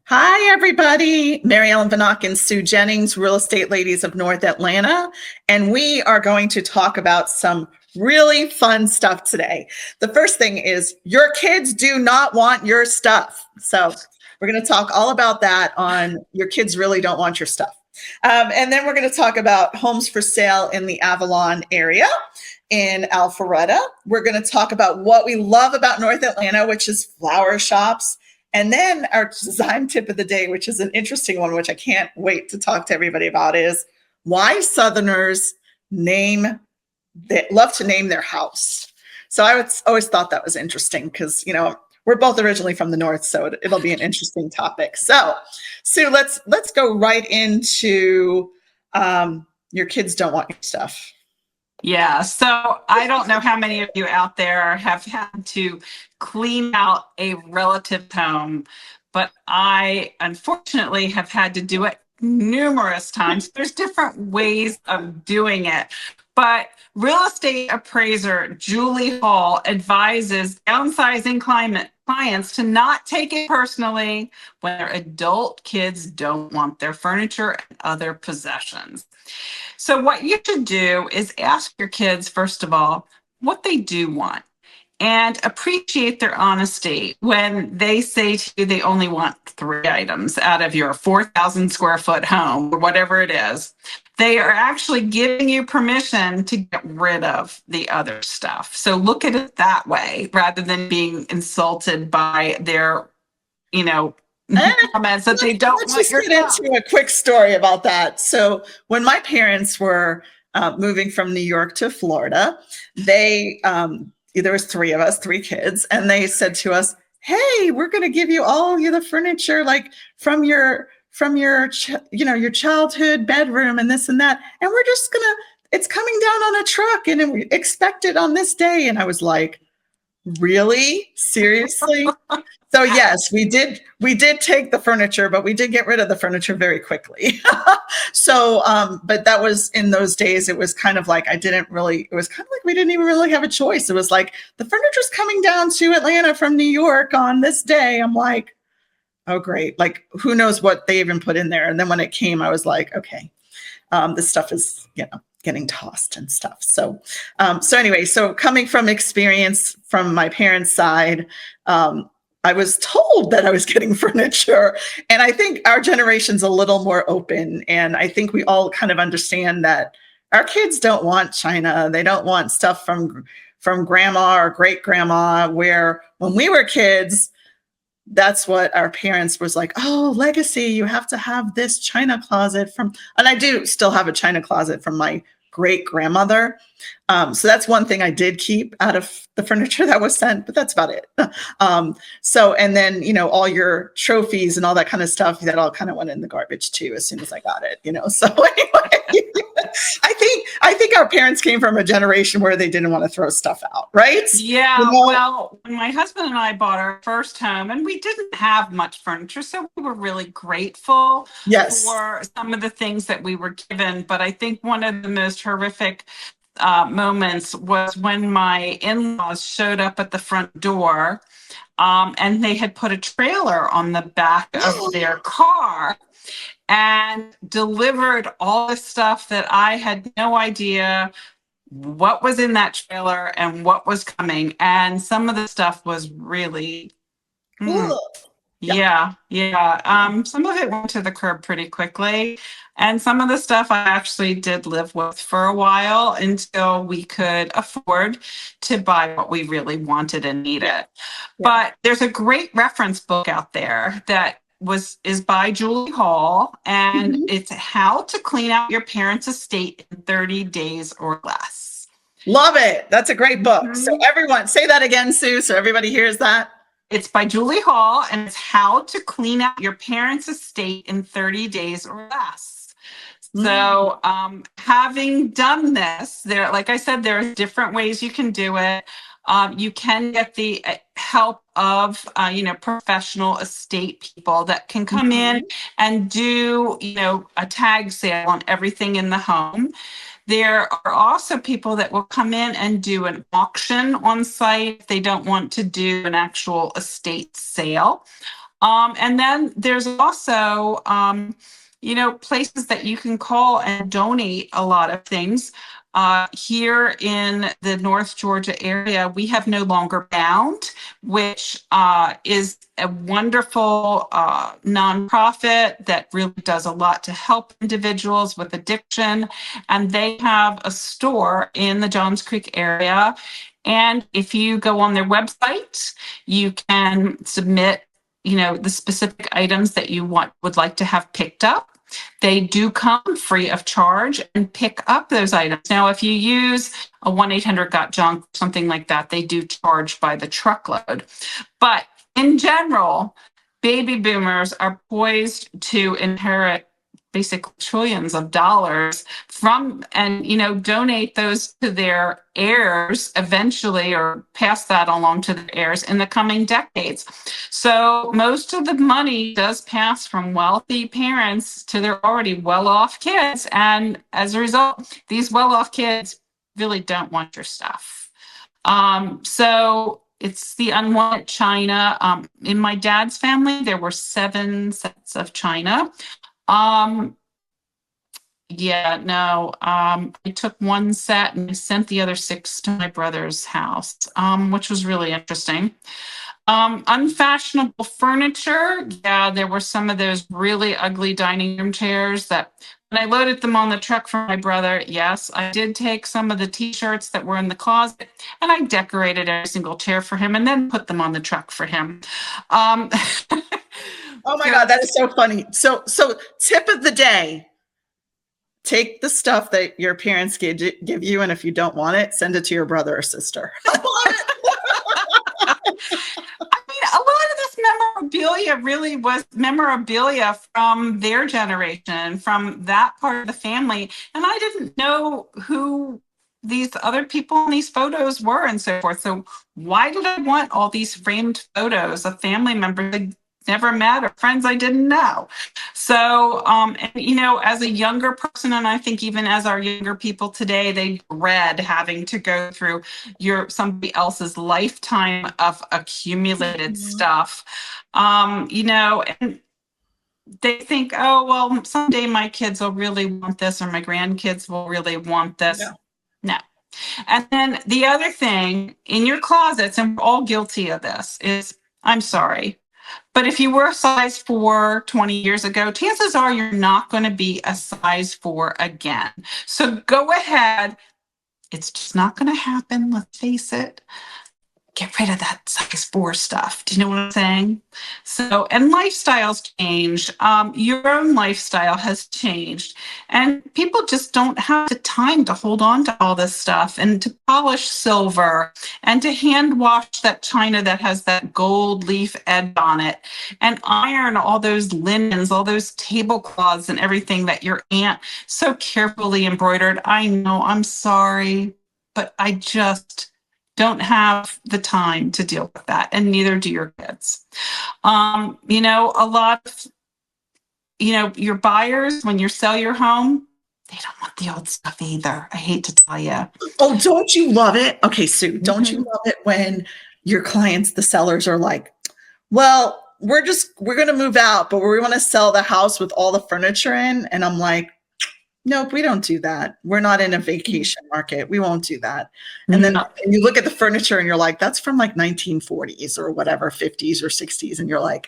Hi, everybody. Mary Ellen Vanock and Sue Jennings, real estate ladies of North Atlanta. And we are going to talk about some really fun stuff today. The first thing is your kids do not want your stuff. So we're going to talk all about that on your kids really don't want your stuff. And then we're going to talk about homes for sale in the Avalon area in Alpharetta. We're going to talk about what we love about North Atlanta, which is flower shops. And then our design tip of the day, which is an interesting one, which I can't wait to talk to everybody about, is why Southerners love to name their house. So always thought that was interesting because, we're both originally from the North, so it'll be an interesting topic. So, Sue, let's go right into your kids don't want your stuff. Yeah, so I don't know how many of you out there have had to clean out a relative's home, but I unfortunately have had to do it numerous times. There's different ways of doing it, but real estate appraiser Julie Hall advises downsizing clients to not take it personally when their adult kids don't want their furniture and other possessions. So what you should do is ask your kids, first of all, what they do want and appreciate their honesty when they say to you they only want 3 items out of your 4,000 square foot home or whatever it is. They are actually giving you permission to get rid of the other stuff. So look at it that way rather than being insulted by their, comments that they don't want. Let's just get into a quick story about that. So when my parents were moving from New York to Florida, there was 3 of us, 3 kids, and they said to us, "Hey, we're going to give you all the furniture, like from your your childhood bedroom and this and that, and we're just it's coming down on a truck, and we expect it on this day." And I was like, "Really? Seriously?" So yes, we did take the furniture, but we did get rid of the furniture very quickly. So, but that was in those days, it was kind of like it was kind of like we didn't even really have a choice. It was like, the furniture's coming down to Atlanta from New York on this day. I'm like, oh, great. Like, who knows what they even put in there. And then when it came, I was like, okay, this stuff is, getting tossed and stuff. So, anyway, so coming from experience from my parents' side, I was told that I was getting furniture, and I think our generation's a little more open, and I think we all kind of understand that our kids don't want china. They don't want stuff from grandma or great grandma, where when we were kids, that's what our parents was like, "Oh, legacy, you have to have this china closet from," and I do still have a china closet from my great grandmother. So that's one thing I did keep out of the furniture that was sent, but that's about it. And then, all your trophies and all that kind of stuff, that all kind of went in the garbage too, as soon as I got it, So anyway, I think our parents came from a generation where they didn't want to throw stuff out, right? Yeah, well, when my husband and I bought our first home, and we didn't have much furniture, so we were really grateful for some of the things that we were given. But I think one of the most horrific moments was when my in-laws showed up at the front door, and they had put a trailer on the back of their car and delivered all the stuff that I had no idea what was in that trailer and what was coming. And some of the stuff was really, yeah. Some of it went to the curb pretty quickly. And some of the stuff I actually did live with for a while until we could afford to buy what we really wanted and needed. Yeah. But there's a great reference book out there that is by Julie Hall, and it's How to Clean Out Your Parents' Estate in 30 Days or Less. Love it. That's a great book. So everyone, say that again, Sue, so everybody hears that. It's by Julie Hall, and it's How to Clean Out Your Parents' Estate in 30 Days or Less. So having done this, like I said, there are different ways you can do it. You can get the help of, professional estate people that can come in and do, a tag sale on everything in the home. There are also people that will come in and do an auction on site if they don't want to do an actual estate sale. And then there's also, places that you can call and donate a lot of things. Here in the North Georgia area, we have No Longer Bound, which is a wonderful nonprofit that really does a lot to help individuals with addiction. And they have a store in the Johns Creek area. And if you go on their website, you can submit the specific items that you would like to have picked up. They do come free of charge and pick up those items. Now, if you use a 1-800-GOT-JUNK, something like that, they do charge by the truckload. But in general, baby boomers are poised to inherit basically trillions of dollars from, and donate those to their heirs eventually, or pass that along to their heirs in the coming decades. So most of the money does pass from wealthy parents to their already well-off kids, and as a result, these well-off kids really don't want your stuff. So it's the unwanted china. In my dad's family, there were 7 sets of china. I took 1 set and I sent the other 6 to my brother's house, which was really interesting. Unfashionable furniture. Yeah, there were some of those really ugly dining room chairs that when I loaded them on the truck for my brother, yes, I did take some of the t-shirts that were in the closet and I decorated every single chair for him and then put them on the truck for him. Oh my God, that is so funny. So tip of the day, take the stuff that your parents give you, and if you don't want it, send it to your brother or sister. I love it. I mean, a lot of this memorabilia really was memorabilia from their generation, from that part of the family. And I didn't know who these other people in these photos were and so forth. So why did I want all these framed photos of family members I never met or friends I didn't know? So, as a younger person, and I think even as our younger people today, they dread having to go through somebody else's lifetime of accumulated stuff. And they think, oh, well, someday my kids will really want this, or my grandkids will really want this. No. And then the other thing in your closets, and we're all guilty of this, is, I'm sorry, but if you were a size 4 20 years ago, chances are you're not going to be a size 4 again. So go ahead. It's just not going to happen. Let's face it. Get rid of that size 4 stuff. Do you know what I'm saying? So, and lifestyles change. Your own lifestyle has changed. And people just don't have the time to hold on to all this stuff and to polish silver and to hand wash that china that has that gold leaf edge on it and iron all those linens, all those tablecloths and everything that your aunt so carefully embroidered. I know, I'm sorry, but I just don't have the time to deal with that, and neither do your kids. A lot of, your buyers, when you sell your home, they don't want the old stuff either. I hate to tell you. Oh, don't you love it? Okay, Sue, don't you love it when your clients, the sellers, are like, well, we're going to move out, but we want to sell the house with all the furniture in. And I'm like, nope, we don't do that. We're not in a vacation market. We won't do that. And then you look at the furniture and you're like, that's from like 1940s or whatever, 50s or 60s. And you're like,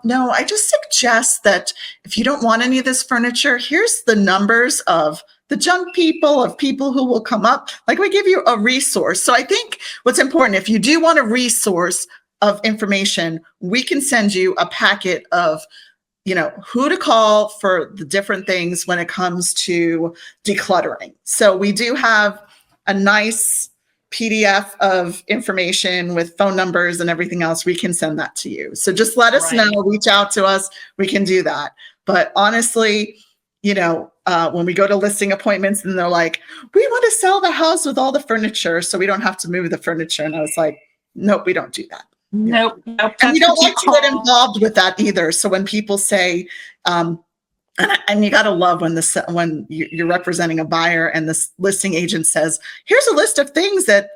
no, I just suggest that if you don't want any of this furniture, here's the numbers of the junk people, of people who will come up. Like, we give you a resource. So I think what's important, if you do want a resource of information, we can send you a packet of who to call for the different things when it comes to decluttering. So we do have a nice PDF of information with phone numbers and everything else. We can send that to you. So just let us know, reach out to us. We can do that. But honestly, when we go to listing appointments and they're like, we want to sell the house with all the furniture so we don't have to move the furniture. And I was like, nope, we don't do that. Nope. And we don't like to get involved with that either. So when people say, and you got to love when you're representing a buyer and this listing agent says, here's a list of things that,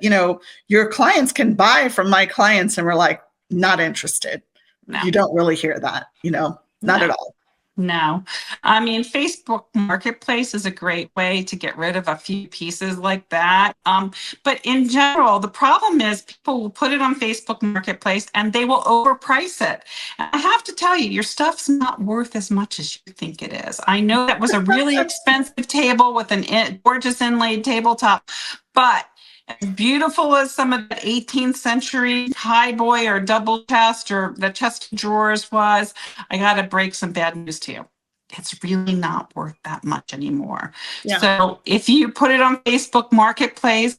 your clients can buy from my clients. And we're like, not interested. No. You don't really hear that, not at all. No. I mean, Facebook Marketplace is a great way to get rid of a few pieces like that. But in general, the problem is people will put it on Facebook Marketplace and they will overprice it. And I have to tell you, your stuff's not worth as much as you think it is. I know that was a really expensive table with a gorgeous inlaid tabletop, but as beautiful as some of the 18th century highboy or double chest or the chest of drawers was, I got to break some bad news to you. It's really not worth that much anymore. Yeah. So if you put it on Facebook Marketplace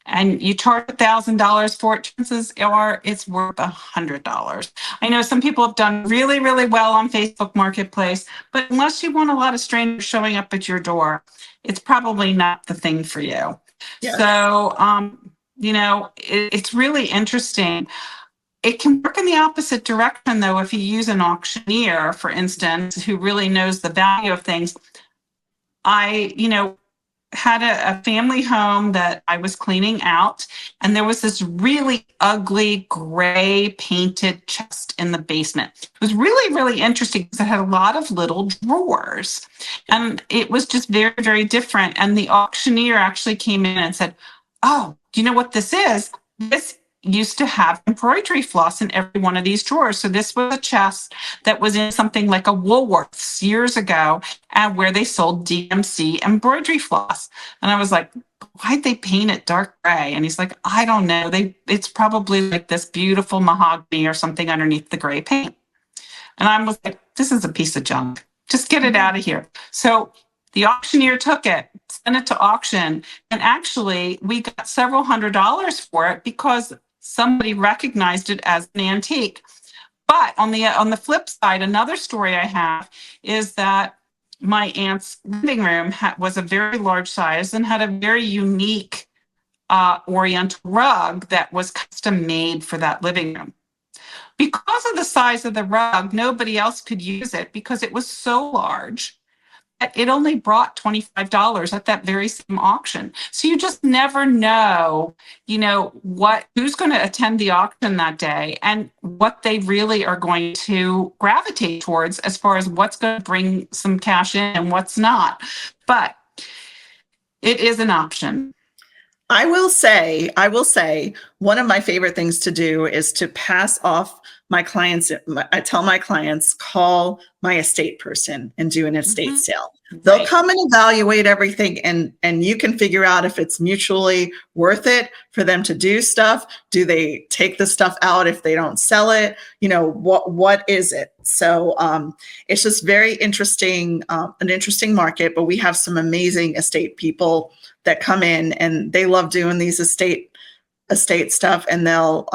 and you charge $1,000 for it, chances are it's worth $100. I know some people have done really, really well on Facebook Marketplace, but unless you want a lot of strangers showing up at your door, it's probably not the thing for you. Yeah. So, it's really interesting. It can work in the opposite direction, though, if you use an auctioneer, for instance, who really knows the value of things. I, had a family home that I was cleaning out, and there was this really ugly gray painted chest in the basement. It was really, really interesting because it had a lot of little drawers, and it was just very, very different. And the auctioneer actually came in and said, "Oh, do you know what this is? This used to have embroidery floss in every one of these drawers. So this was a chest that was in something like a Woolworths years ago, and where they sold DMC embroidery floss." And I was like, "Why'd they paint it dark gray?" And he's like, "I don't know. It's probably like this beautiful mahogany or something underneath the gray paint." And I was like, "This is a piece of junk. Just get it out of here." So the auctioneer took it, sent it to auction, and actually we got several $100s for it because somebody recognized it as an antique. But on the flip side, another story I have is that my aunt's living room was a very large size and had a very unique Oriental rug that was custom made for that living room. Because of the size of the rug, nobody else could use it because it was so large. It only brought $25 at that very same auction. So you just never know, who's going to attend the auction that day and what they really are going to gravitate towards as far as what's going to bring some cash in and what's not. But it is an option. I will say, one of my favorite things to do is to pass off my clients. I tell my clients, call my estate person and do an estate sale. They'll Right. come and evaluate everything, and you can figure out if it's mutually worth it for them to do stuff. Do they take the stuff out if they don't sell it? What is it? So it's just very interesting, an interesting market, but we have some amazing estate people that come in and they love doing these estate stuff, and they'll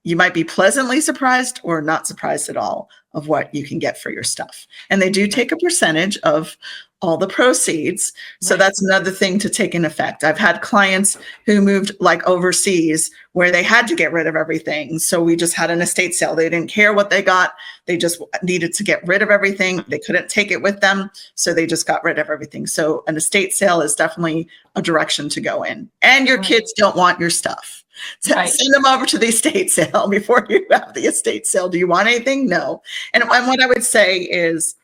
you might be pleasantly surprised or not surprised at all of what you can get for your stuff. And they do take a percentage of all the proceeds. So that's another thing to take in effect. I've had clients who moved like overseas where they had to get rid of everything. So we just had an estate sale. They didn't care what they got. They just needed to get rid of everything. They couldn't take it with them. So they just got rid of everything. So an estate sale is definitely a direction to go in. And your kids don't want your stuff. Send them over to the estate sale before you have the estate sale. Do you want anything? No. And what I would say is,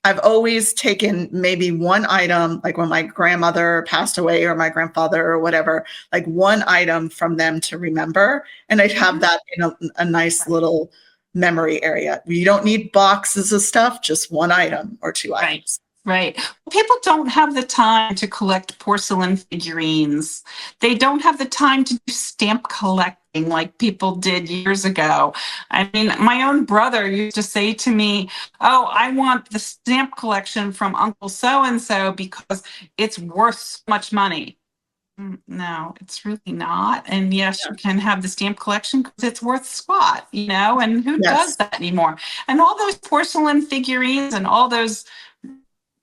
I've always taken maybe one item, like when my grandmother passed away or my grandfather or whatever, like one item from them to remember. And I'd have that in a nice little memory area. You don't need boxes of stuff, just one item or two items. Right. People don't have the time to collect porcelain figurines. They don't have the time to do stamp collecting like people did years ago. I mean, my own brother used to say to me, "Oh, I want the stamp collection from Uncle so-and-so because it's worth so much money." No, it's really not. And yes, you can have the stamp collection because it's worth squat, and who does that anymore? And all those porcelain figurines and all those,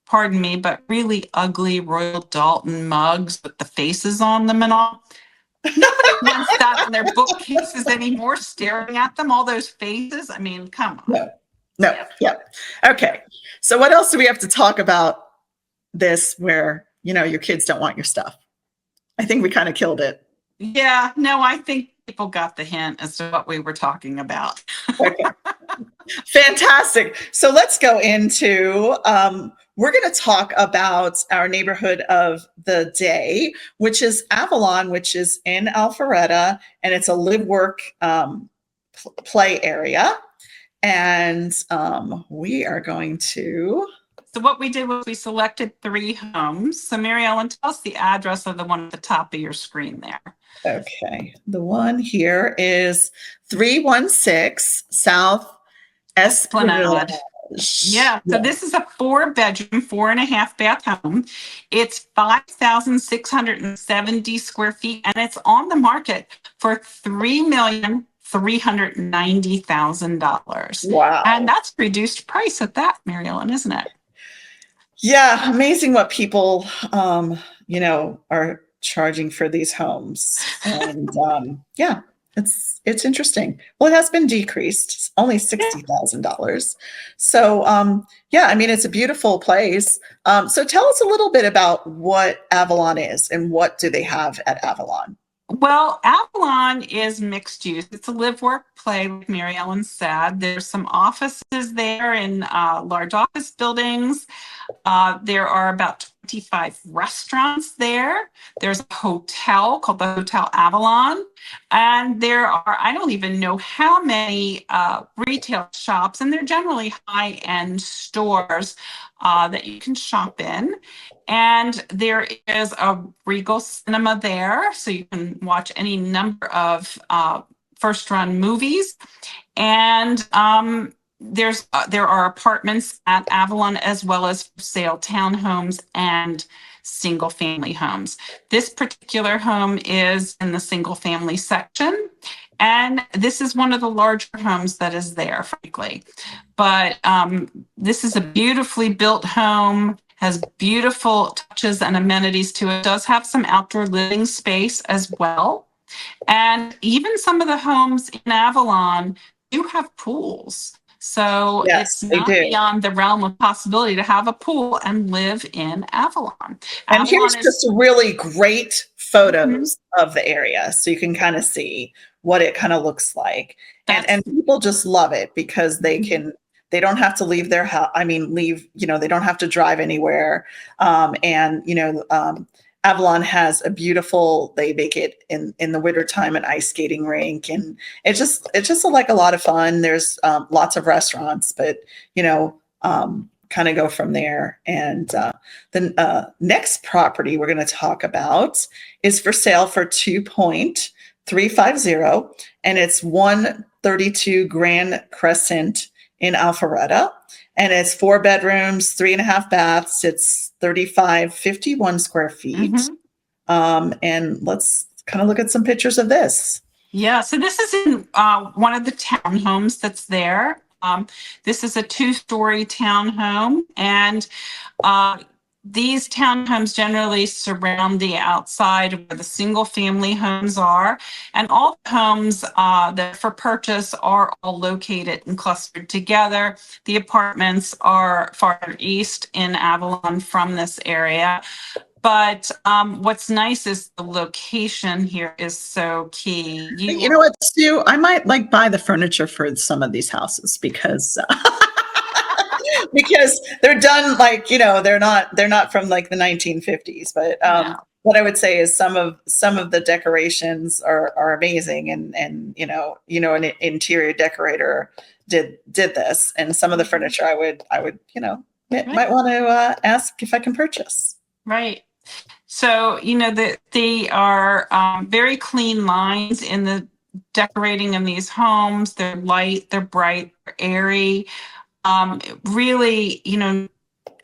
pardon me, but really ugly Royal Dalton mugs with the faces on them and all. Nobody wants that on their bookcases anymore, staring at them, all those faces. I mean, come on. No. Yeah. Okay. So what else do we have to talk about this where, your kids don't want your stuff? I think we kind of killed it. Yeah, no, I think people got the hint as to what we were talking about. Okay. Fantastic. So let's go into, we're going to talk about our neighborhood of the day, which is Avalon, which is in Alpharetta, and it's a live work play area. And we are going to. So what we did was we selected 3 homes. So Mary Ellen, tell us the address of the one at the top of your screen there. Okay. The one here is 316 South Esplanade. Yeah, so this is a 4-bedroom, 4.5-bath home. It's 5,670 square feet, and it's on the market for $3,390,000. Wow. And that's reduced price at that, Mary Ellen, isn't it? Yeah, amazing what people, are charging for these homes. And yeah, it's interesting. Well, it has been decreased. It's only $60,000. So yeah, I mean, it's a beautiful place. So tell us a little bit about what Avalon is and what do they have at Avalon? Well, Avalon is mixed use. It's a live, work, play, like Mary Ellen said. There's some offices there in large office buildings. There are about 25 restaurants there. There's a hotel called the Hotel Avalon. And there are, I don't even know how many retail shops, and they're generally high-end stores that you can shop in. And there is a Regal Cinema there, so you can watch any number of first-run movies. And there are apartments at Avalon as well as for sale townhomes and single family homes. This particular home is in the single family section, and this is one of the larger homes that is there, frankly. But this is a beautifully built home, has beautiful touches and amenities to it. It does have some outdoor living space as well. And even some of the homes in Avalon do have pools. So Yes, it's they not do. beyond the realm of possibility to have a pool and live in Avalon. And here's Avalon just really great photos of the area, so you can kind of see what it kind of looks like. And people just love it because they don't have to leave their house. I mean, they don't have to drive anywhere. Avalon has a beautiful, they make it in the wintertime an ice skating rink, and it's just like a lot of fun. There's lots of restaurants, but kind of go from there. And the next property we're going to talk about is for sale for $2.350, and it's 132 Grand Crescent in Alpharetta. And it's 4 bedrooms, 3.5 baths. It's 3,551 square feet. And let's kind of look at some pictures of this. Yeah, so this is in one of the townhomes that's there. This is a 2-story townhome, and these townhomes generally surround the outside where the single family homes are, and all the homes that for purchase are all located and clustered together. The apartments are farther east in Avalon from this area. But what's nice is the location here is so key. You know what, Sue? I might buy the furniture for some of these houses because because they're done they're not from the 1950s. But what I would say is some of the decorations are amazing, and an interior decorator did this, and some of the furniture I would might want to ask if I can purchase. Right. So, they are very clean lines in the decorating of these homes. They're light, they're bright, they're airy. Really,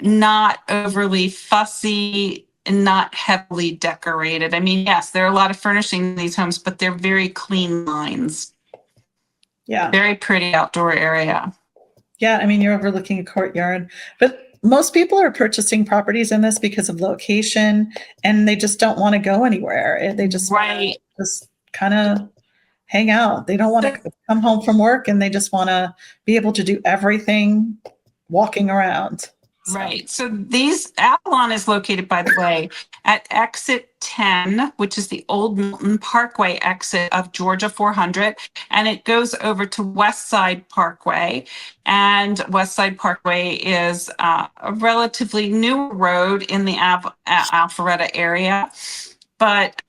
not overly fussy and not heavily decorated. I mean, yes, there are a lot of furnishing in these homes, but they're very clean lines. Yeah. Very pretty outdoor area. Yeah. I mean, you're overlooking a courtyard, but most people are purchasing properties in this because of location, and they just don't want to go anywhere. They just want to just kind of hang out. They don't want to come home from work, and they just want to be able to do everything walking around. So. Right. So Avalon is located, by the way, at exit 10, which is the Old Milton Parkway exit of Georgia 400. And it goes over to West Side Parkway. And West Side Parkway is a relatively new road in the Alpharetta area, but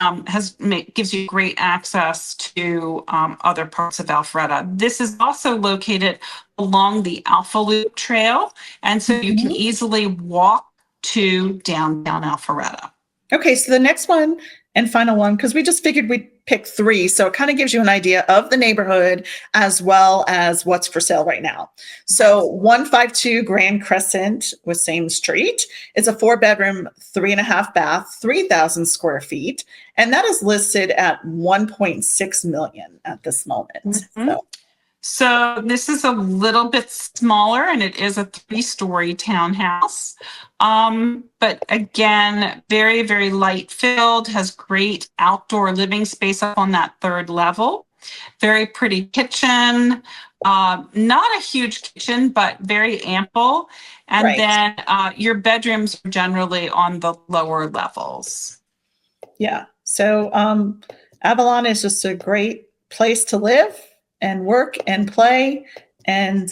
gives you great access to other parts of Alpharetta. This is also located along the Alpha Loop Trail, and so you can easily walk to downtown Alpharetta. Okay, so the next one and final one, because we just figured we'd pick 3, so it kind of gives you an idea of the neighborhood as well as what's for sale right now. So 152 Grand Crescent with same street. It's a 4-bedroom, 3.5 bath, 3,000 square feet, and that is listed at 1.6 million at this moment. So this is a little bit smaller, and it is a 3-story townhouse. But again, very, very light filled, has great outdoor living space up on that 3rd level. Very pretty kitchen, not a huge kitchen, but very ample. And then your bedrooms are generally on the lower levels. Yeah. So Avalon is just a great place to live and work and play, and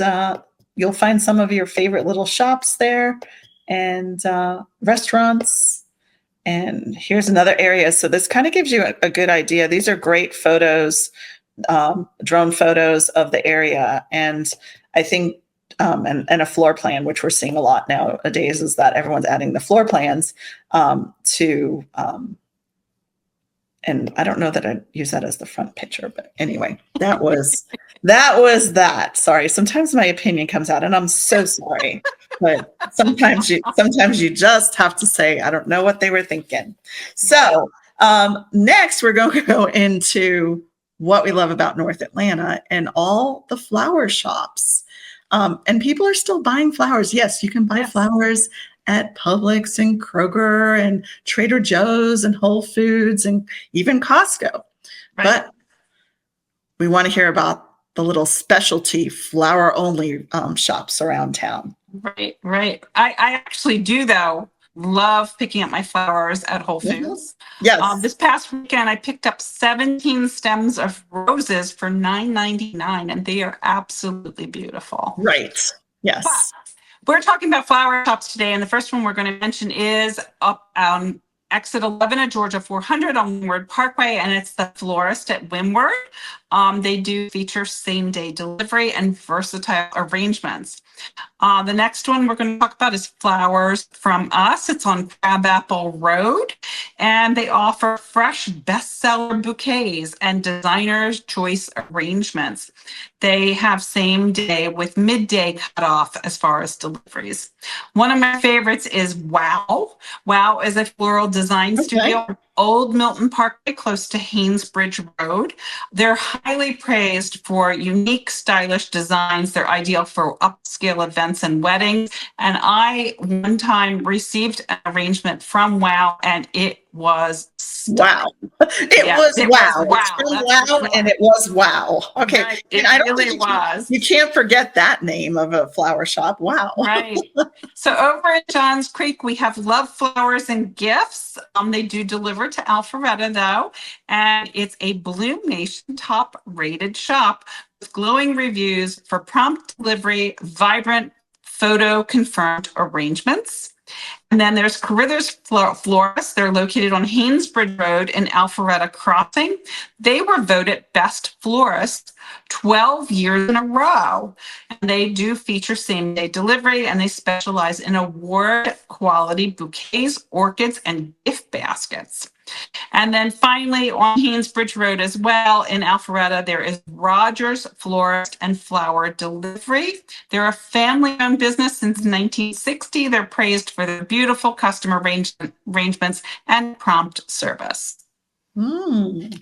you'll find some of your favorite little shops there and restaurants. And here's another area. So this kind of gives you a good idea. These are great photos, drone photos of the area. And I think, and a floor plan, which we're seeing a lot nowadays, is that everyone's adding the floor plans to and I don't know that I'd use that as the front picture, but anyway, that was that. Sorry. Sometimes my opinion comes out and I'm so sorry, but sometimes you just have to say, I don't know what they were thinking. So next we're going to go into what we love about North Atlanta and all the flower shops. And people are still buying flowers. Yes, you can buy flowers at Publix and Kroger and Trader Joe's and Whole Foods and even Costco. But we want to hear about the little specialty flower only shops around town. Right. I actually do, though, love picking up my flowers at Whole Foods. Yes. This past weekend, I picked up 17 stems of roses for $9.99, and they are absolutely beautiful. Right. Yes. But we're talking about flower shops today, and the first one we're going to mention is up on exit 11 at Georgia 400 on Windward Parkway, and it's the Florist at Windward. They do feature same-day delivery and versatile arrangements. The next one we're going to talk about is Flowers from Us. It's on Crabapple Road, and they offer fresh bestseller bouquets and designer's choice arrangements. They have same day with midday cutoff as far as deliveries. One of my favorites is Wow. Wow is a floral design studio, Old Milton Parkway, close to Haynesbridge Road. They're highly praised for unique, stylish designs. They're ideal for upscale events and weddings. And I one time received an arrangement from Wow, and it was stunning. Wow. It was wow. And it was wow. Okay. Right. It really was. You can't forget that name of a flower shop. Wow. Right. So over at Johns Creek, we have Love Flowers and Gifts. They do deliver to Alpharetta, though, and it's a Bloom Nation top rated shop with glowing reviews for prompt delivery, vibrant photo confirmed arrangements. And then there's Carithers Florists. They're located on Haynesbridge Road in Alpharetta Crossing. They were voted best florist 12 years in a row. And they do feature same-day delivery, and they specialize in award quality bouquets, orchids, and gift baskets. And then finally, on Haynesbridge Road as well in Alpharetta, there is Rogers Florist and Flower Delivery. They're a family-owned business since 1960. They're praised for their beautiful customer arrangements and prompt service.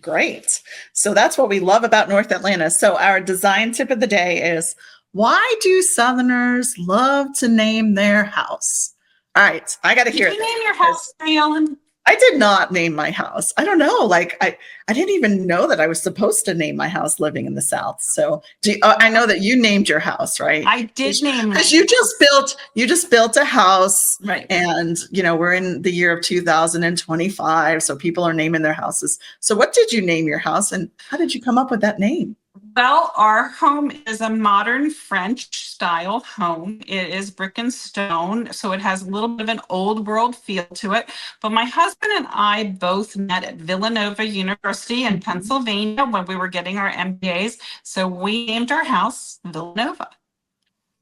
Great. So that's what we love about North Atlanta. So our design tip of the day is, why do Southerners love to name their house? All right, I got to hear it. Did you name your house, Mary Ellen? I did not name my house. I don't know. Like I didn't even know that I was supposed to name my house living in the South. So I know that you named your house, right? I did name Because my you just built a house, right. and we're in the year of 2025, so people are naming their houses. So what did you name your house, and how did you come up with that name? Well, our home is a modern French style home. It is brick and stone, so it has a little bit of an old world feel to it. But my husband and I both met at Villanova University in Pennsylvania when we were getting our MBAs. So we named our house Villanova.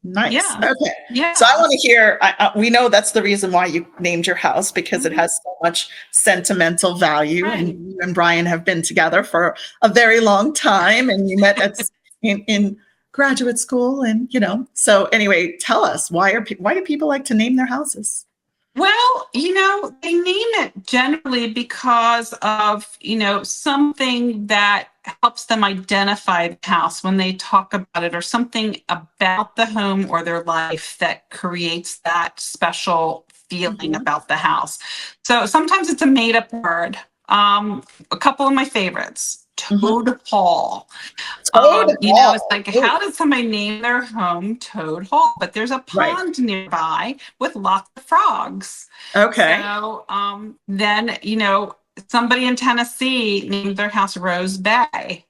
Nice. Yeah. Okay. Yeah. So I want to hear, we know that's the reason why you named your house, because it has so much sentimental value. Right. And you and Brian have been together for a very long time, and you met in graduate school. And, so anyway, tell us, why do people like to name their houses? Well, they name it generally because of, something that helps them identify the house when they talk about it, or something about the home or their life that creates that special feeling about the house. So sometimes it's a made up word. A couple of my favorites. Toad Hall. It's like, how did somebody name their home Toad Hall? But there's a pond nearby with lots of frogs. Okay. So then, somebody in Tennessee named their house Rose Bay.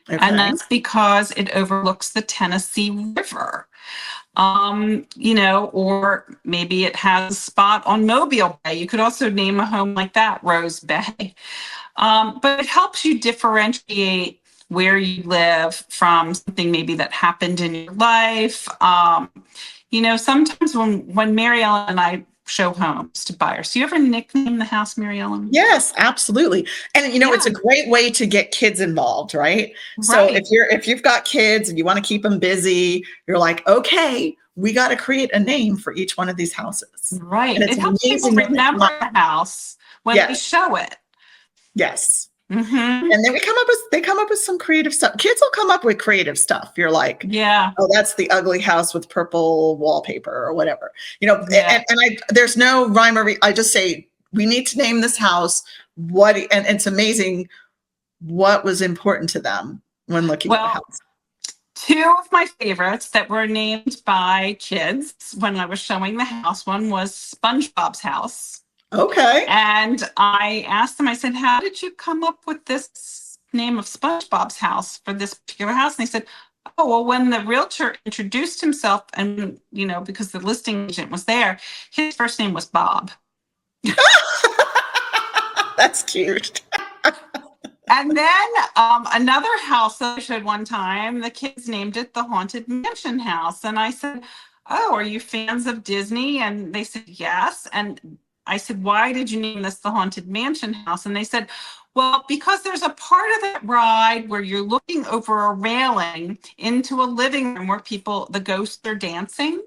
Okay. And that's because it overlooks the Tennessee River. Or maybe it has a spot on Mobile Bay. You could also name a home like that, Rose Bay. But it helps you differentiate where you live from something maybe that happened in your life. Sometimes when Mary Ellen and I show homes to buyers, do you ever nickname the house Mary Ellen? Yes, absolutely. And it's a great way to get kids involved, right? So if you've got kids and you want to keep them busy, you're like, okay, we got to create a name for each one of these houses. Right. And it's it helps people remember the house when they show it. Yes. Mm-hmm. And then they come up with some creative stuff. Kids will come up with creative stuff. You're like, oh, that's the ugly house with purple wallpaper or whatever, and there's no rhyme or I just say, we need to name this house and it's amazing what was important to them when looking at the house. Two of my favorites that were named by kids when I was showing the house, one was SpongeBob's house. Okay. And I asked them, I said, how did you come up with this name of SpongeBob's house for this particular house? And they said, oh, well, when the realtor introduced himself and, because the listing agent was there, his first name was Bob. That's cute. And then another house that I showed one time, the kids named it the Haunted Mansion House. And I said, oh, are you fans of Disney? And they said, yes. And I said, why did you name this the Haunted Mansion House? And they said, well, because there's a part of that ride where you're looking over a railing into a living room where the ghosts are dancing.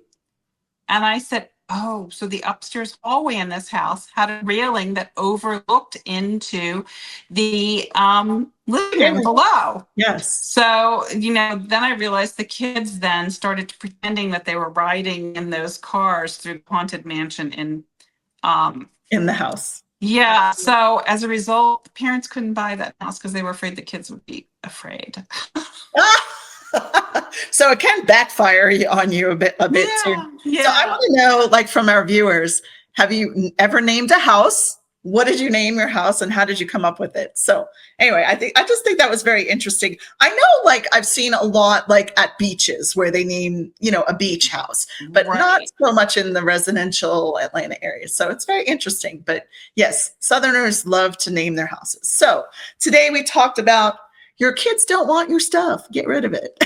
And I said, oh, so the upstairs hallway in this house had a railing that overlooked into the living room below. Yes. So, then I realized the kids then started pretending that they were riding in those cars through the Haunted Mansion in the house. Yeah. So as a result, the parents couldn't buy that house because they were afraid the kids would be afraid. So it can backfire on you a bit too. Yeah. So I want to know, like, from our viewers, have you ever named a house? What did you name your house, and how did you come up with it? So anyway, I just think that was very interesting. I know, like, I've seen a lot, like, at beaches where they name, a beach house, but not so much in the residential Atlanta area. So it's very interesting. But yes, Southerners love to name their houses. So today we talked about your kids don't want your stuff. Get rid of it.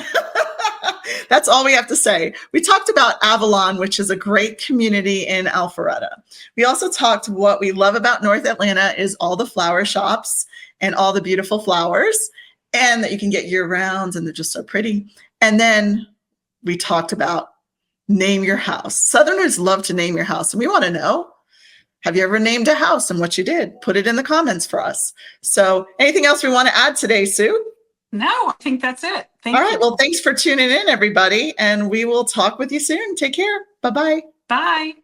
That's all we have to say. We talked about Avalon, which is a great community in Alpharetta. We also talked what we love about North Atlanta is all the flower shops and all the beautiful flowers, and that you can get year round, and they're just so pretty. And then we talked about name your house. Southerners love to name your house, and we want to know, have you ever named a house and what you did? Put it in the comments for us. So anything else we want to add today, Sue? No, I think that's it. Thank you. All right. Well, thanks for tuning in, everybody. And we will talk with you soon. Take care. Bye-bye. Bye.